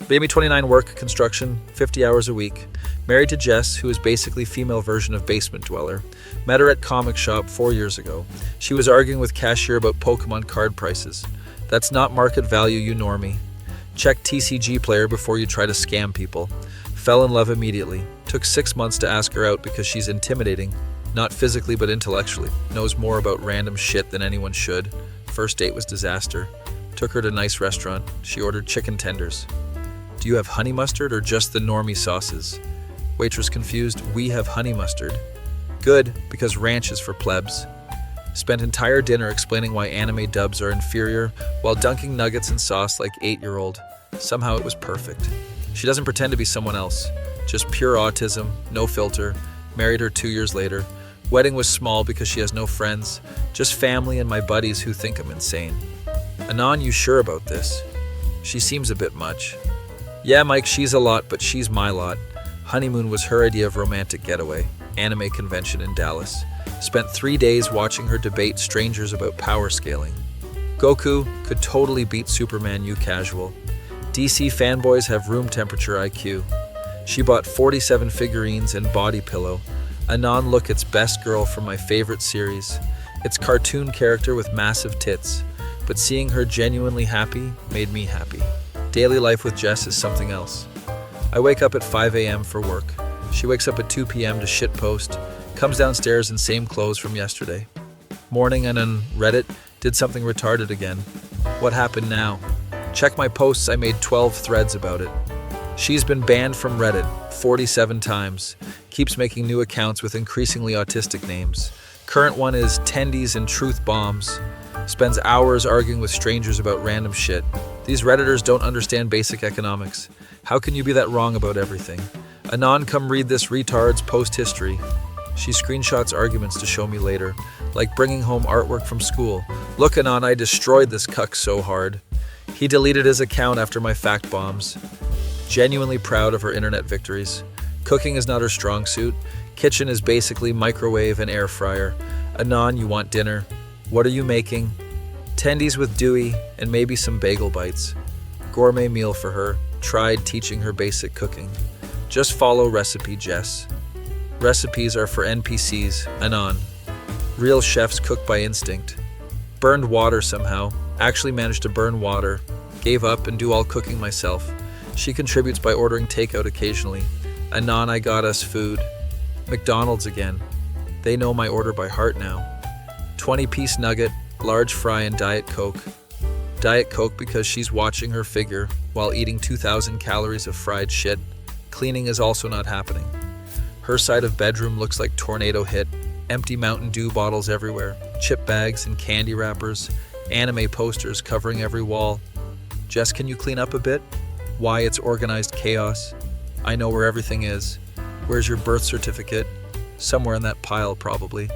Baby 29, work construction, 50 hours a week. Married to Jess, who is basically female version of Basement Dweller. Met her at comic shop 4 years ago. She was arguing with cashier about Pokemon card prices. That's not market value, you normie. Check TCG Player before you try to scam people. Fell in love immediately. Took 6 months to ask her out because she's intimidating. Not physically, but intellectually. Knows more about random shit than anyone should. First date was disaster. Took her to a nice restaurant. She ordered chicken tenders. Do you have honey mustard or just the normie sauces? Waitress confused. We have honey mustard. Good, because ranch is for plebs. Spent entire dinner explaining why anime dubs are inferior while dunking nuggets in sauce like 8-year-old. Somehow it was perfect. She doesn't pretend to be someone else. Just pure autism, no filter. Married her 2 years later. Wedding was small because she has no friends. Just family and my buddies who think I'm insane. Anon, you sure about this? She seems a bit much. Yeah, Mike, she's a lot, but she's my lot. Honeymoon was her idea of romantic getaway. Anime convention in Dallas. Spent 3 days watching her debate strangers about power scaling. Goku could totally beat Superman, you casual. DC fanboys have room temperature IQ. She bought 47 figurines and body pillow. Anon, look, it's best girl from my favorite series. It's cartoon character with massive tits. But seeing her genuinely happy made me happy. Daily life with Jess is something else. I wake up at 5 a.m. for work. She wakes up at 2 p.m. to shitpost, comes downstairs in same clothes from yesterday. Morning and on Reddit, did something retarded again. What happened now? Check my posts, I made 12 threads about it. She's been banned from Reddit 47 times. Keeps making new accounts with increasingly autistic names. Current one is Tendies and Truth Bombs. Spends hours arguing with strangers about random shit. These Redditors don't understand basic economics. How can you be that wrong about everything? Anon, come read this retard's post history. She screenshots arguments to show me later, like bringing home artwork from school. Look, Anon, I destroyed this cuck so hard. He deleted his account after my fact bombs. Genuinely proud of her internet victories. Cooking is not her strong suit. Kitchen is basically microwave and air fryer. Anon, you want dinner. What are you making? Tendies with Dewey and maybe some bagel bites. Gourmet meal for her. Tried teaching her basic cooking. Just follow recipe Jess. Recipes are for NPCs. Anon. Real chefs cook by instinct. Burned water somehow. Actually managed to burn water. Gave up and do all cooking myself. She contributes by ordering takeout occasionally. Anon, I got us food. McDonald's again. They know my order by heart now. 20-piece nugget, large fry and Diet Coke. Diet Coke because she's watching her figure while eating 2,000 calories of fried shit. Cleaning is also not happening. Her side of bedroom looks like tornado hit. Empty Mountain Dew bottles everywhere. Chip bags and candy wrappers. Anime posters covering every wall. Jess, can you clean up a bit? Why, it's organized chaos. I know where everything is. Where's your birth certificate? Somewhere in that pile, probably.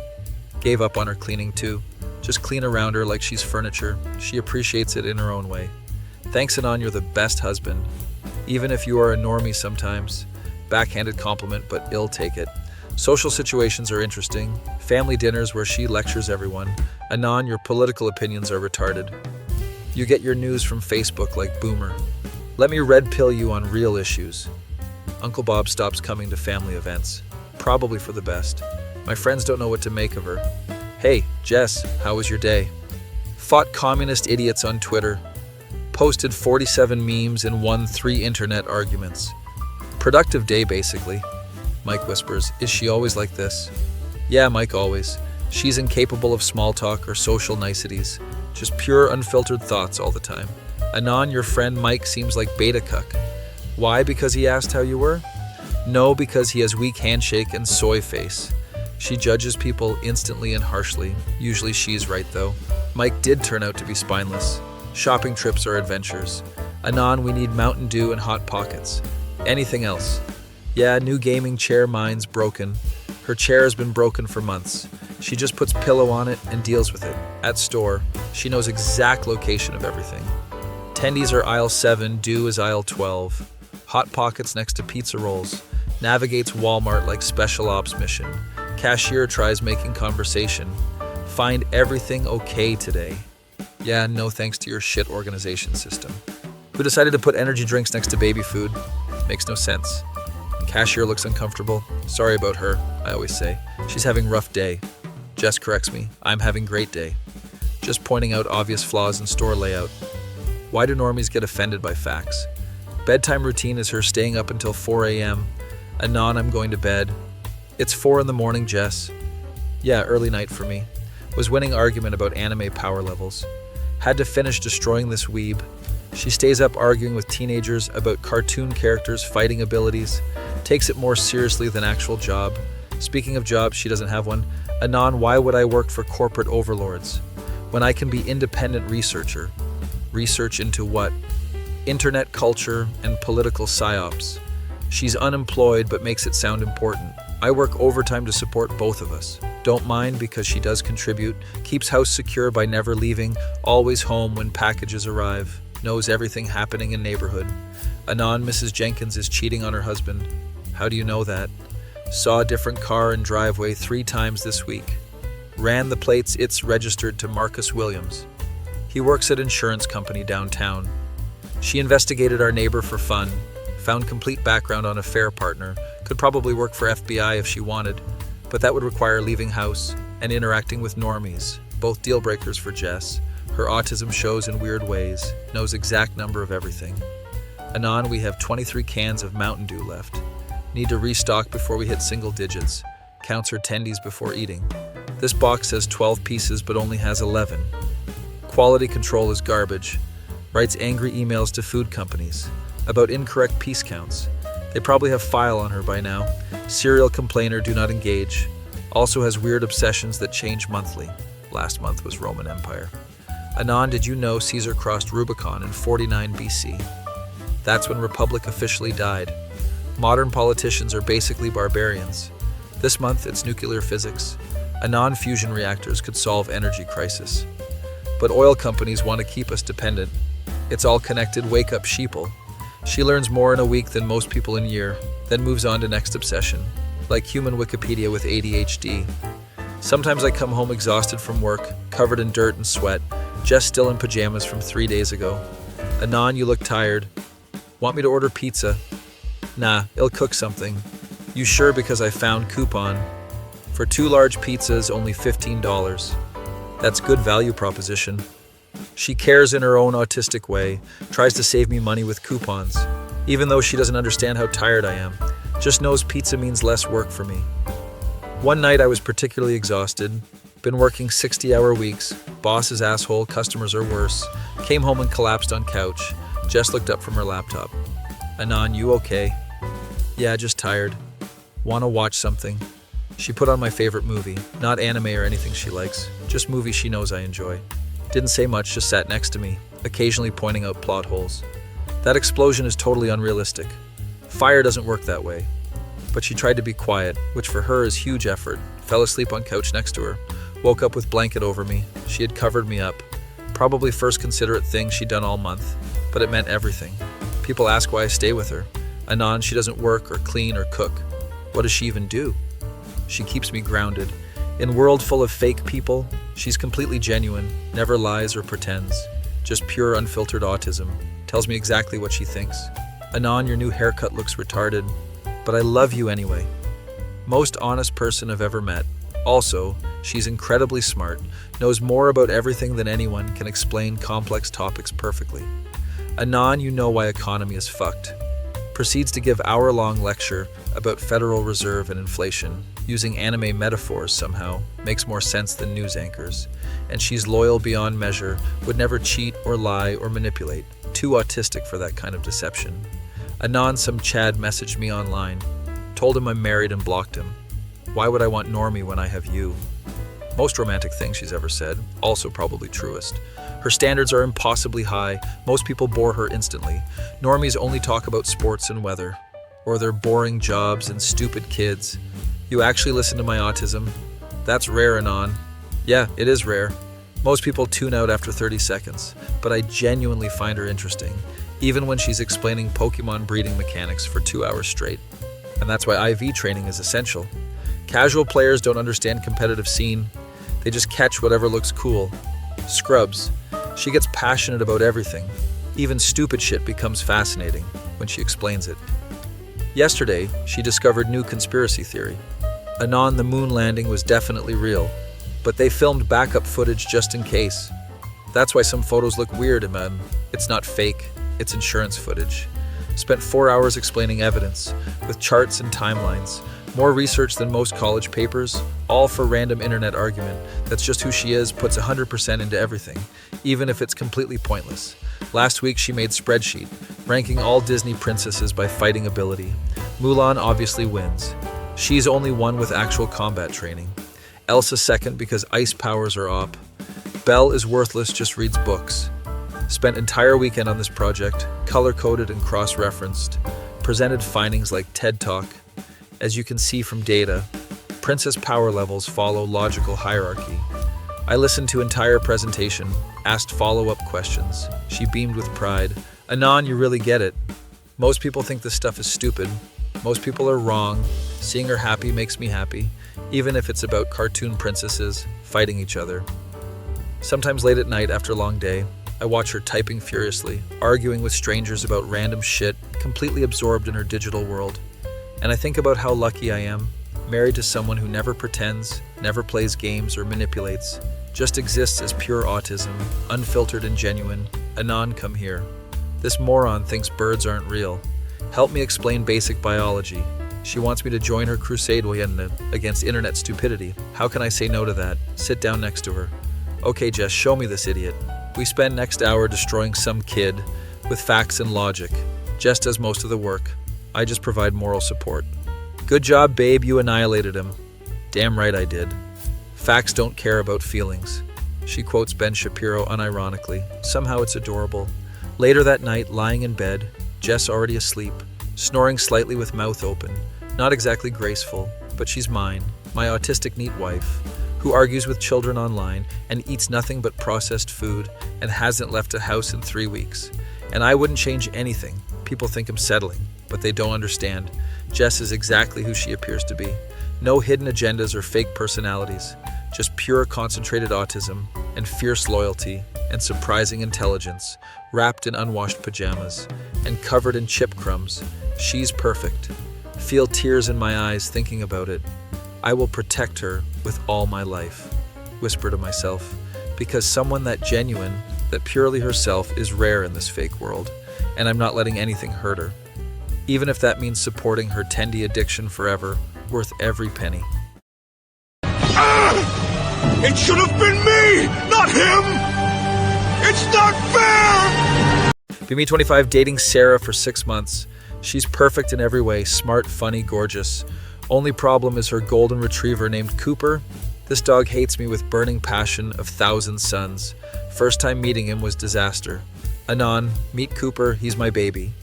Gave up on her cleaning too. Just clean around her like she's furniture. She appreciates it in her own way. Thanks, Anon, you're the best husband. Even if you are a normie sometimes. Backhanded compliment, but ill take it. Social situations are interesting. Family dinners where she lectures everyone. Anon, your political opinions are retarded. You get your news from Facebook like Boomer. Let me red pill you on real issues. Uncle Bob stops coming to family events. Probably for the best. My friends don't know what to make of her. Hey, Jess, how was your day? Fought communist idiots on Twitter. Posted 47 memes and won 3 internet arguments. Productive day, basically. Mike whispers, is she always like this? Yeah, Mike, always. She's incapable of small talk or social niceties. Just pure, unfiltered thoughts all the time. Anon, your friend Mike seems like beta cuck. Why? Because he asked how you were? No, because he has weak handshake and soy face. She judges people instantly and harshly. Usually she's right, though. Mike did turn out to be spineless. Shopping trips are adventures. Anon, we need Mountain Dew and Hot Pockets. Anything else? Yeah, new gaming chair, mine's broken. Her chair has been broken for months. She just puts pillow on it and deals with it. At store, she knows exact location of everything. Tendies are aisle 7, Dew is aisle 12. Hot Pockets next to pizza rolls. Navigates Walmart like special ops mission. Cashier tries making conversation. Find everything okay today. Yeah, no thanks to your shit organization system. Who decided to put energy drinks next to baby food? Makes no sense. Cashier looks uncomfortable. Sorry about her, I always say. She's having rough day. Jess corrects me. I'm having great day. Just pointing out obvious flaws in store layout. Why do normies get offended by facts? Bedtime routine is her staying up until 4 a.m. Anon, I'm going to bed. It's 4 in the morning, Jess. Yeah, early night for me. Was winning argument about anime power levels. Had to finish destroying this weeb. She stays up arguing with teenagers about cartoon characters' fighting abilities. Takes it more seriously than actual job. Speaking of jobs, she doesn't have one. Anon, why would I work for corporate overlords when I can be independent researcher? Research into what? Internet culture and political psyops. She's unemployed but makes it sound important. I work overtime to support both of us. Don't mind because she does contribute, keeps house secure by never leaving, always home when packages arrive, knows everything happening in neighborhood. Anon, Mrs. Jenkins is cheating on her husband. How do you know that? Saw a different car in driveway 3 times this week. Ran the plates, it's registered to Marcus Williams. He works at insurance company downtown. She investigated our neighbor for fun, found complete background on affair partner, could probably work for FBI if she wanted, but that would require leaving house and interacting with normies, both deal breakers for Jess. Her autism shows in weird ways, knows exact number of everything. Anon, we have 23 cans of Mountain Dew left. Need to restock before we hit single digits. Counts her tendies before eating. This box says 12 pieces but only has 11. Quality control is garbage. Writes angry emails to food companies about incorrect piece counts. They probably have file on her by now. Serial complainer, do not engage. Also has weird obsessions that change monthly. Last month was Roman Empire. Anon, did you know Caesar crossed Rubicon in 49 BC? That's when Republic officially died. Modern politicians are basically barbarians. This month it's nuclear physics. Anon, fusion reactors could solve energy crisis. But oil companies want to keep us dependent. It's all connected, wake up sheeple. She learns more in a week than most people in a year, then moves on to next obsession, like human Wikipedia with ADHD. Sometimes I come home exhausted from work, covered in dirt and sweat, just still in pajamas from 3 days ago. Anon, you look tired. Want me to order pizza? Nah, I'll cook something. You sure? Because I found coupon. For 2 large pizzas, only $15. That's good value proposition. She cares in her own autistic way, tries to save me money with coupons, even though she doesn't understand how tired I am. Just knows pizza means less work for me. One night I was particularly exhausted, been working 60-hour weeks, boss is asshole, customers are worse, came home and collapsed on couch. Jess looked up from her laptop. Anon, you okay? Yeah, just tired. Wanna watch something? She put on my favorite movie, not anime or anything she likes, just movies she knows I enjoy. Didn't say much, just sat next to me, occasionally pointing out plot holes. That explosion is totally unrealistic. Fire doesn't work that way. But she tried to be quiet, which for her is huge effort. Fell asleep on couch next to her. Woke up with blanket over me. She had covered me up. Probably first considerate thing she'd done all month, but it meant everything. People ask why I stay with her. Anon, she doesn't work or clean or cook. What does she even do? She keeps me grounded. In a world full of fake people, she's completely genuine, never lies or pretends. Just pure unfiltered autism. Tells me exactly what she thinks. Anon, your new haircut looks retarded, but I love you anyway. Most honest person I've ever met. Also, she's incredibly smart, knows more about everything than anyone, can explain complex topics perfectly. Anon, you know why economy is fucked. Proceeds to give hour-long lecture about Federal Reserve and inflation, using anime metaphors somehow, makes more sense than news anchors. And she's loyal beyond measure, would never cheat or lie or manipulate. Too autistic for that kind of deception. Anon, some Chad messaged me online. Told him I'm married and blocked him. Why would I want Normie when I have you? Most romantic thing she's ever said, also probably truest. Her standards are impossibly high, most people bore her instantly. Normies only talk about sports and weather, or their boring jobs and stupid kids. You actually listen to my autism? That's rare, Anon. Yeah, it is rare. Most people tune out after 30 seconds, but I genuinely find her interesting, even when she's explaining Pokemon breeding mechanics for 2 hours straight. And that's why IV training is essential. Casual players don't understand competitive scene. They just catch whatever looks cool. Scrubs. She gets passionate about everything. Even stupid shit becomes fascinating when she explains it. Yesterday, she discovered new conspiracy theory. Anon, the moon landing was definitely real, but they filmed backup footage just in case. That's why some photos look weird, man. It's not fake, it's insurance footage. Spent 4 hours explaining evidence, with charts and timelines. More research than most college papers, all for random internet argument. That's just who she is, puts 100% into everything, even if it's completely pointless. Last week she made spreadsheet, ranking all Disney princesses by fighting ability. Mulan obviously wins. She's only one with actual combat training. Elsa second because ice powers are op. Belle is worthless, just reads books. Spent entire weekend on this project, color-coded and cross-referenced. Presented findings like TED Talk. As you can see from data, princess power levels follow logical hierarchy. I listened to entire presentation, asked follow-up questions. She beamed with pride. Anon, you really get it. Most people think this stuff is stupid. Most people are wrong. Seeing her happy makes me happy, even if it's about cartoon princesses fighting each other. Sometimes late at night after a long day, I watch her typing furiously, arguing with strangers about random shit, completely absorbed in her digital world. And I think about how lucky I am, married to someone who never pretends, never plays games or manipulates, just exists as pure autism, unfiltered and genuine. Anon, come here. This moron thinks birds aren't real. Help me explain basic biology. She wants me to join her crusade against internet stupidity. How can I say no to that? Sit down next to her. Okay, Jess, show me this idiot. We spend next hour destroying some kid with facts and logic. Jess does most of the work. I just provide moral support. Good job, babe, you annihilated him. Damn right I did. Facts don't care about feelings. She quotes Ben Shapiro unironically. Somehow it's adorable. Later that night, lying in bed, Jess already asleep, snoring slightly with mouth open. Not exactly graceful, but she's mine, my autistic neat wife, who argues with children online and eats nothing but processed food and hasn't left a house in 3 weeks. And I wouldn't change anything. People think I'm settling, but they don't understand. Jess is exactly who she appears to be. No hidden agendas or fake personalities, just pure concentrated autism and fierce loyalty and surprising intelligence, wrapped in unwashed pajamas and covered in chip crumbs. She's perfect. Feel tears in my eyes thinking about it. I will protect her with all my life, whisper to myself, because someone that genuine, that purely herself is rare in this fake world, and I'm not letting anything hurt her. Even if that means supporting her tendy addiction forever, worth every penny. It should have been me, not him! It's not fair! Be Me 25 dating Sarah for 6 months. She's perfect in every way, smart, funny, gorgeous. Only problem is her golden retriever named Cooper. This dog hates me with burning passion of 1,000 suns. First time meeting him was disaster. Anon, meet Cooper, he's my baby.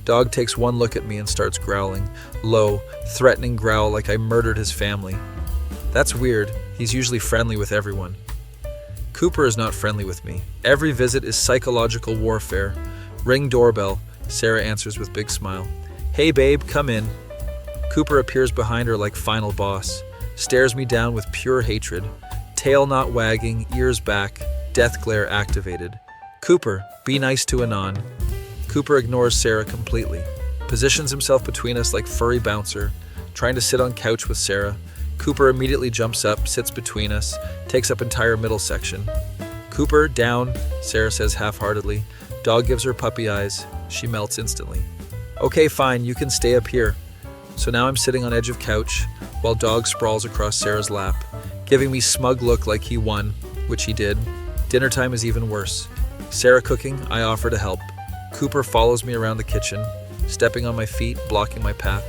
Dog takes one look at me and starts growling. Low, threatening growl like I murdered his family. That's weird, he's usually friendly with everyone. Cooper is not friendly with me. Every visit is psychological warfare. Ring doorbell, Sarah answers with big smile. Hey babe, come in. Cooper appears behind her like final boss, stares me down with pure hatred, tail not wagging, ears back, death glare activated. Cooper, be nice to Anon. Cooper ignores Sarah completely, positions himself between us like furry bouncer, trying to sit on couch with Sarah. Cooper immediately jumps up, sits between us, takes up entire middle section. Cooper, down, Sarah says half-heartedly. Dog gives her puppy eyes. She melts instantly. Okay, fine, you can stay up here. So now I'm sitting on edge of couch, while dog sprawls across Sarah's lap, giving me smug look like he won, which he did. Dinner time is even worse. Sarah cooking, I offer to help. Cooper follows me around the kitchen, stepping on my feet, blocking my path.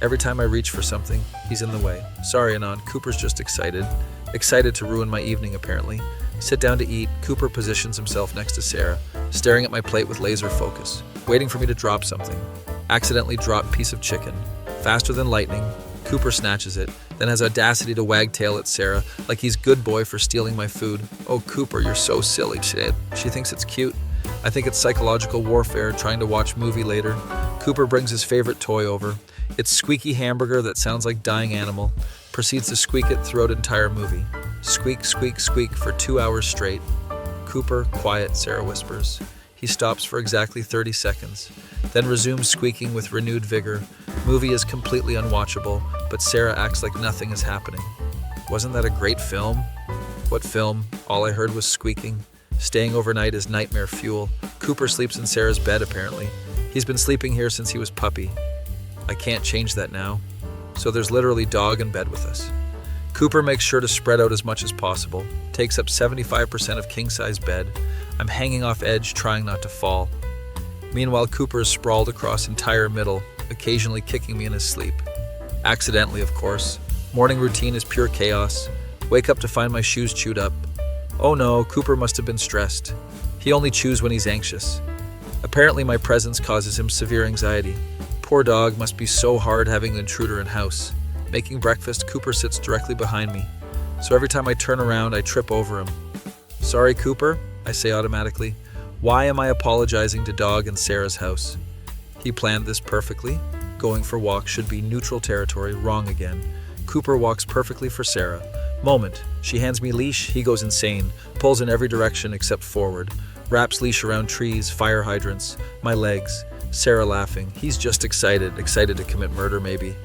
Every time I reach for something, he's in the way. Sorry, Anon, Cooper's just excited. Excited to ruin my evening, apparently. Sit down to eat, Cooper positions himself next to Sarah, staring at my plate with laser focus, waiting for me to drop something. Accidentally drop piece of chicken. Faster than lightning, Cooper snatches it, then has audacity to wag tail at Sarah like he's good boy for stealing my food. Oh, Cooper, you're so silly, shit. She thinks it's cute. I think it's psychological warfare, trying to watch movie later. Cooper brings his favorite toy over. It's squeaky hamburger that sounds like dying animal. Proceeds to squeak it throughout entire movie. Squeak, squeak, squeak for 2 hours straight. Cooper, quiet, Sarah whispers. He stops for exactly 30 seconds, then resumes squeaking with renewed vigor. Movie is completely unwatchable, but Sarah acts like nothing is happening. Wasn't that a great film? What film? All I heard was squeaking. Staying overnight is nightmare fuel. Cooper sleeps in Sarah's bed, apparently. He's been sleeping here since he was puppy. I can't change that now. So there's literally dog in bed with us. Cooper makes sure to spread out as much as possible, takes up 75% of king-size bed. I'm hanging off edge, trying not to fall. Meanwhile, Cooper is sprawled across entire middle, occasionally kicking me in his sleep. Accidentally, of course. Morning routine is pure chaos. Wake up to find my shoes chewed up. Oh no, Cooper must have been stressed. He only chews when he's anxious. Apparently my presence causes him severe anxiety. Poor dog must be so hard having an intruder in house. Making breakfast, Cooper sits directly behind me. So every time I turn around, I trip over him. Sorry, Cooper, I say automatically. Why am I apologizing to dog in Sarah's house? He planned this perfectly. Going for walks should be neutral territory, wrong again. Cooper walks perfectly for Sarah. Moment. She hands me leash, he goes insane, pulls in every direction except forward, wraps leash around trees, fire hydrants, my legs. Sarah laughing. He's just excited to commit murder maybe.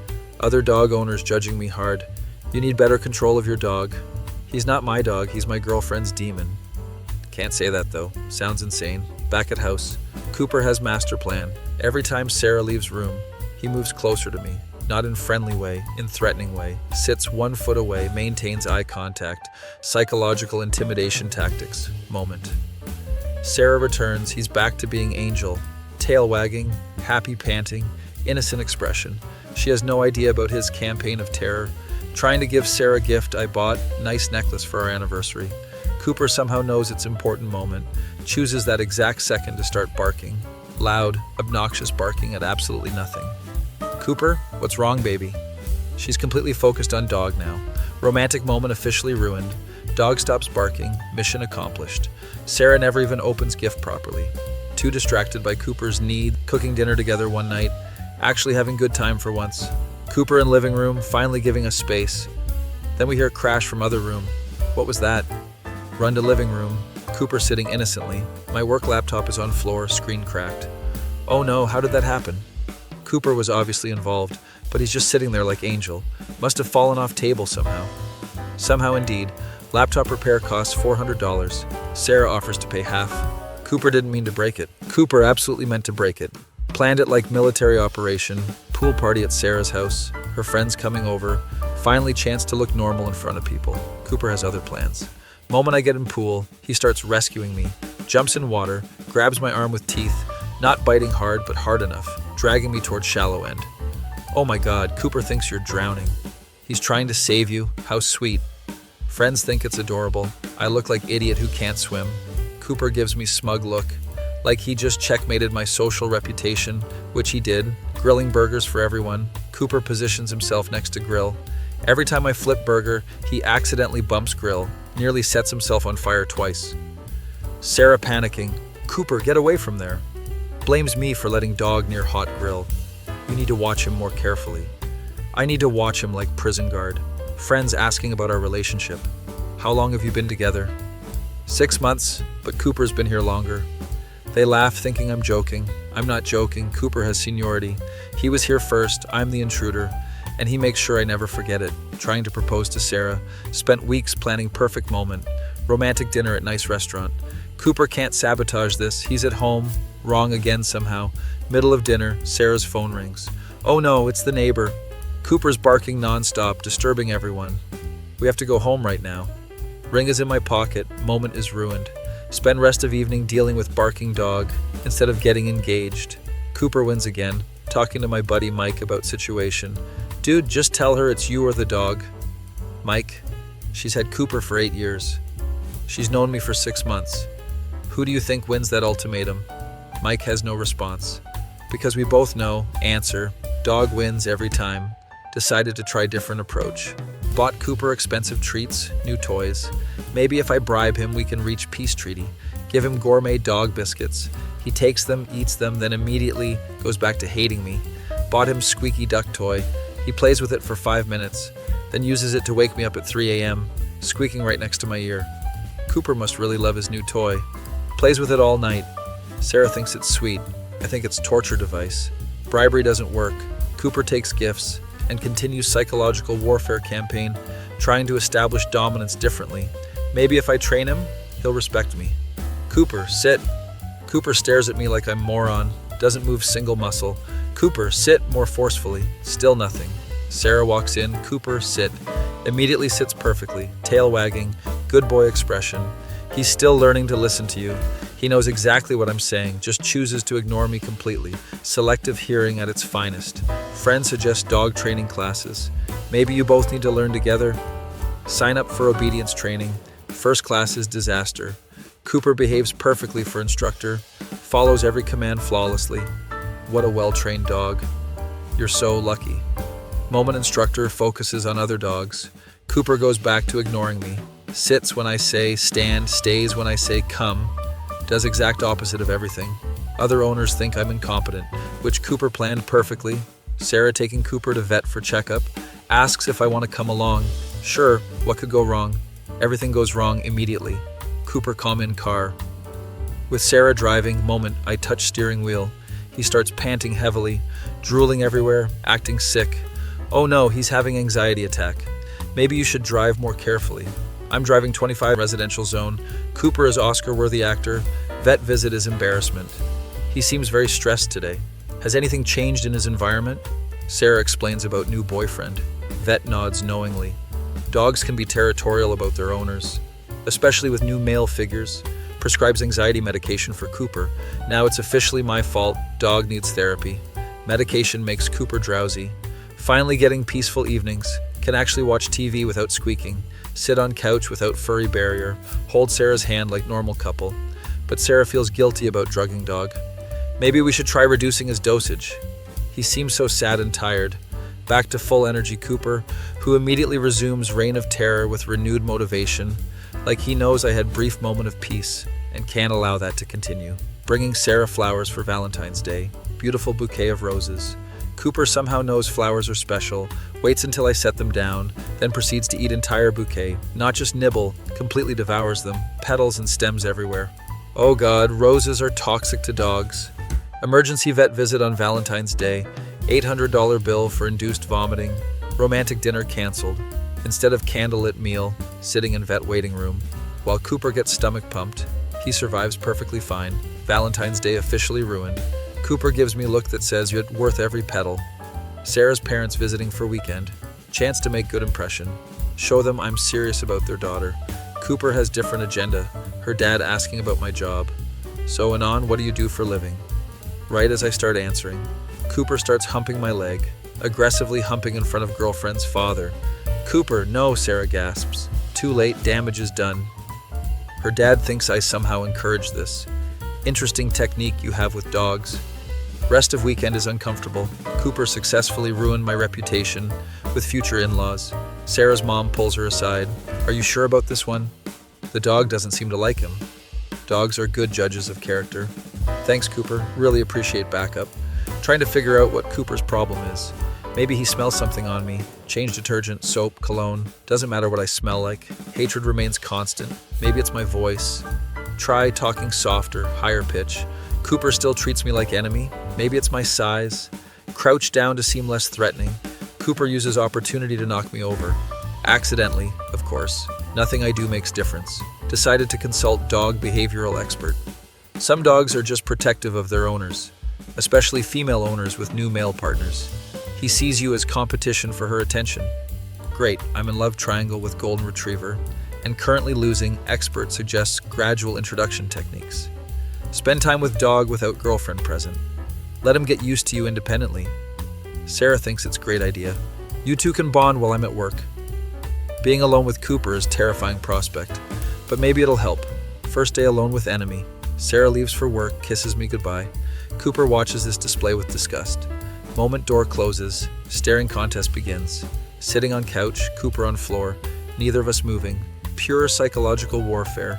Other dog owners judging me hard. You need better control of your dog. He's not my dog, he's my girlfriend's demon. Can't say that though. Sounds insane. Back at house. Cooper has master plan. Every time Sarah leaves room, he moves closer to me. Not in friendly way, in threatening way. Sits 1 foot away, maintains eye contact. Psychological intimidation tactics. Moment. Sarah returns, he's back to being angel. Tail wagging, happy panting, innocent expression. She has no idea about his campaign of terror. Trying to give Sarah a gift I bought, nice necklace for our anniversary. Cooper somehow knows it's important moment, chooses that exact second to start barking. Loud, obnoxious barking at absolutely nothing. Cooper, what's wrong, baby? She's completely focused on dog now. Romantic moment officially ruined. Dog stops barking, mission accomplished. Sarah never even opens gift properly. Too distracted by Cooper's need, cooking dinner together one night, actually having good time for once. Cooper in living room, finally giving us space. Then we hear a crash from other room. What was that? Run to living room. Cooper sitting innocently. My work laptop is on floor, screen cracked. Oh no, how did that happen? Cooper was obviously involved, but he's just sitting there like Angel. Must have fallen off table somehow. Somehow indeed. Laptop repair costs $400. Sarah offers to pay half. Cooper didn't mean to break it. Cooper absolutely meant to break it. Planned it like military operation. Pool party at Sarah's house. Her friends coming over. Finally chance to look normal in front of people. Cooper has other plans. Moment I get in pool, he starts rescuing me. Jumps in water, grabs my arm with teeth. Not biting hard, but hard enough. Dragging me towards shallow end. Oh my god, Cooper thinks you're drowning. He's trying to save you. How sweet. Friends think it's adorable. I look like idiot who can't swim. Cooper gives me smug look. Like he just checkmated my social reputation, which he did. Grilling burgers for everyone. Cooper positions himself next to grill. Every time I flip burger, he accidentally bumps grill. Nearly sets himself on fire twice. Sarah panicking. Cooper, get away from there. Blames me for letting dog near hot grill. You need to watch him more carefully. I need to watch him like prison guard. Friends asking about our relationship. How long have you been together? 6 months, but Cooper's been here longer. They laugh thinking I'm joking. I'm not joking, Cooper has seniority. He was here first, I'm the intruder, and he makes sure I never forget it. Trying to propose to Sarah. Spent weeks planning perfect moment. Romantic dinner at nice restaurant. Cooper can't sabotage this, he's at home. Wrong again somehow. Middle of dinner, Sarah's phone rings. Oh no, it's the neighbor. Cooper's barking non-stop, disturbing everyone. We have to go home right now. Ring is in my pocket, moment is ruined. Spend rest of evening dealing with barking dog, instead of getting engaged. Cooper wins again, talking to my buddy Mike about situation. Dude, just tell her it's you or the dog. Mike, she's had Cooper for 8 years. She's known me for 6 months. Who do you think wins that ultimatum? Mike has no response. Because we both know, answer, dog wins every time. Decided to try different approach. Bought Cooper expensive treats, new toys. Maybe if I bribe him we can reach peace treaty. Give him gourmet dog biscuits. He takes them, eats them, then immediately goes back to hating me. Bought him squeaky duck toy. He plays with it for 5 minutes, then uses it to wake me up at 3 a.m., squeaking right next to my ear. Cooper must really love his new toy. Plays with it all night. Sarah thinks it's sweet. I think it's torture device. Bribery doesn't work. Cooper takes gifts and continues psychological warfare campaign, trying to establish dominance differently. Maybe if I train him, he'll respect me. Cooper, sit. Cooper stares at me like I'm moron, doesn't move single muscle. Cooper, sit more forcefully. Still nothing. Sarah walks in. Cooper, sit. Immediately sits perfectly, tail wagging, good boy expression. He's still learning to listen to you. He knows exactly what I'm saying, just chooses to ignore me completely. Selective hearing at its finest. Friend suggests dog training classes. Maybe you both need to learn together. Sign up for obedience training. First class is disaster. Cooper behaves perfectly for instructor, follows every command flawlessly. What a well-trained dog. You're so lucky. Moment instructor focuses on other dogs. Cooper goes back to ignoring me. Sits when I say stand, stays when I say come. Does exact opposite of everything. Other owners think I'm incompetent, which Cooper planned perfectly. Sarah taking Cooper to vet for checkup. Asks if I want to come along. Sure, what could go wrong? Everything goes wrong immediately. Cooper calm in car. With Sarah driving, moment, I touch steering wheel. He starts panting heavily, drooling everywhere, acting sick. Oh no, he's having anxiety attack. Maybe you should drive more carefully. I'm driving 25 residential zone. Cooper is Oscar-worthy actor. Vet visit is embarrassment. He seems very stressed today. Has anything changed in his environment? Sarah explains about new boyfriend. Vet nods knowingly. Dogs can be territorial about their owners, especially with new male figures. Prescribes anxiety medication for Cooper. Now it's officially my fault. Dog needs therapy. Medication makes Cooper drowsy. Finally getting peaceful evenings. Can actually watch TV without squeaking. Sit on couch without furry barrier. Hold Sarah's hand like normal couple. But Sarah feels guilty about drugging dog. Maybe we should try reducing his dosage. He seems so sad and tired. Back to full energy Cooper, who immediately resumes reign of terror with renewed motivation. Like he knows I had brief moment of peace and can't allow that to continue. Bringing Sarah flowers for Valentine's Day. Beautiful bouquet of roses. Cooper somehow knows flowers are special, waits until I set them down, then proceeds to eat entire bouquet. Not just nibble, completely devours them, petals and stems everywhere. Oh God, roses are toxic to dogs. Emergency vet visit on Valentine's Day. $800 bill for induced vomiting. Romantic dinner canceled. Instead of candlelit meal, sitting in vet waiting room. While Cooper gets stomach pumped, he survives perfectly fine. Valentine's Day officially ruined. Cooper gives me a look that says you're worth every petal. Sarah's parents visiting for weekend. Chance to make good impression. Show them I'm serious about their daughter. Cooper has different agenda. Her dad asking about my job. So Anon, what do you do for living? Right as I start answering, Cooper starts humping my leg, aggressively humping in front of girlfriend's father. Cooper, no, Sarah gasps. Too late, damage is done. Her dad thinks I somehow encourage this. Interesting technique you have with dogs. Rest of weekend is uncomfortable. Cooper successfully ruined my reputation with future in-laws. Sarah's mom pulls her aside. Are you sure about this one? The dog doesn't seem to like him. Dogs are good judges of character. Thanks, Cooper. Really appreciate backup. Trying to figure out what Cooper's problem is. Maybe he smells something on me. Change detergent, soap, cologne. Doesn't matter what I smell like. Hatred remains constant. Maybe it's my voice. Try talking softer, higher pitch. Cooper still treats me like enemy. Maybe it's my size. Crouch down to seem less threatening. Cooper uses opportunity to knock me over. Accidentally, of course. Nothing I do makes difference. Decided to consult dog behavioral expert. Some dogs are just protective of their owners, especially female owners with new male partners. He sees you as competition for her attention. Great, I'm in love triangle with golden retriever and currently losing. Expert suggests gradual introduction techniques. Spend time with dog without girlfriend present. Let him get used to you independently. Sarah thinks it's a great idea. You two can bond while I'm at work. Being alone with Cooper is a terrifying prospect, but maybe it'll help. First day alone with enemy. Sarah leaves for work, kisses me goodbye. Cooper watches this display with disgust. Moment door closes, staring contest begins. Sitting on couch, Cooper on floor, neither of us moving. Pure psychological warfare.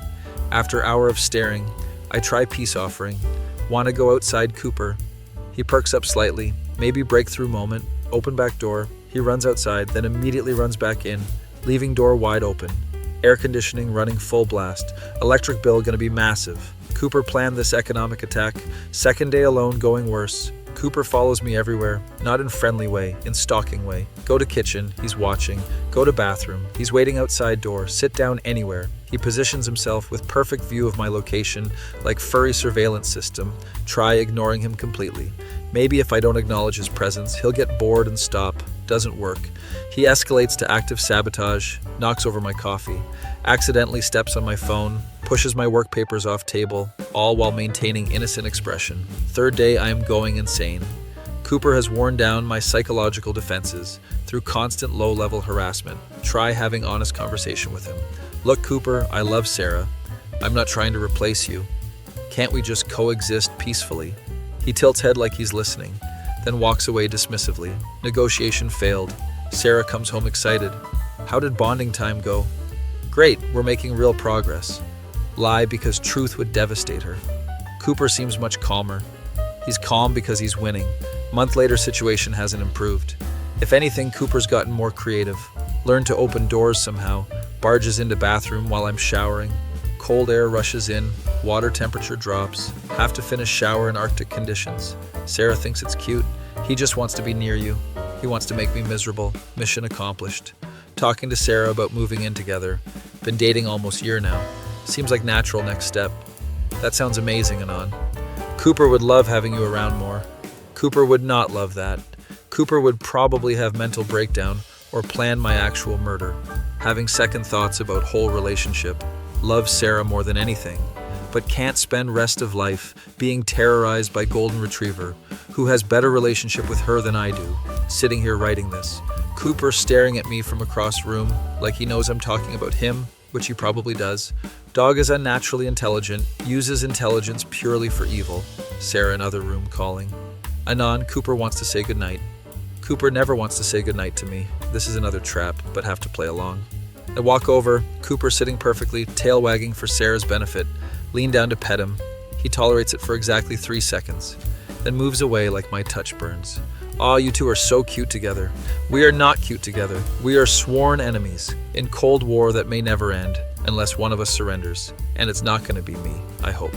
After hour of staring, I try peace offering. Want to go outside, Cooper? He perks up slightly, maybe breakthrough moment, open back door. He runs outside, then immediately runs back in, leaving door wide open. Air conditioning running full blast. Electric bill gonna be massive. Cooper planned this economic attack. Second day alone, going worse. Cooper follows me everywhere, not in friendly way, in stalking way. Go to kitchen, he's watching. Go to bathroom, he's waiting outside door. Sit down anywhere. He positions himself with perfect view of my location, like furry surveillance system. Try ignoring him completely. Maybe if I don't acknowledge his presence, he'll get bored and stop. Doesn't work. He escalates to active sabotage, knocks over my coffee, accidentally steps on my phone, pushes my work papers off table, all while maintaining innocent expression. Third day, I am going insane. Cooper has worn down my psychological defenses through constant low-level harassment. Try having honest conversation with him. Look, Cooper, I love Sarah. I'm not trying to replace you. Can't we just coexist peacefully? He tilts head like he's listening, then walks away dismissively. Negotiation failed. Sarah comes home excited. How did bonding time go? Great, we're making real progress. Lie because truth would devastate her. Cooper seems much calmer. He's calm because he's winning. Month later, situation hasn't improved. If anything, Cooper's gotten more creative. Learned to open doors somehow. Barges into bathroom while I'm showering. Cold air rushes in. Water temperature drops. Have to finish shower in Arctic conditions. Sarah thinks it's cute. He just wants to be near you. He wants to make me miserable. Mission accomplished. Talking to Sarah about moving in together. Been dating almost a year now. Seems like natural next step. That sounds amazing, Anon. Cooper would love having you around more. Cooper would not love that. Cooper would probably have mental breakdown or plan my actual murder. Having second thoughts about whole relationship. Loves Sarah more than anything, but can't spend rest of life being terrorized by golden retriever, who has better relationship with her than I do. Sitting here writing this. Cooper staring at me from across room like he knows I'm talking about him, which he probably does. Dog is unnaturally intelligent, uses intelligence purely for evil. Sarah in other room calling. Anon, Cooper wants to say goodnight. Cooper never wants to say goodnight to me. This is another trap, but have to play along. I walk over, Cooper sitting perfectly, tail wagging for Sarah's benefit. Lean down to pet him. He tolerates it for exactly 3 seconds, then moves away like my touch burns. Aw, you two are so cute together. We are not cute together. We are sworn enemies in cold war that may never end unless one of us surrenders. And it's not going to be me, I hope.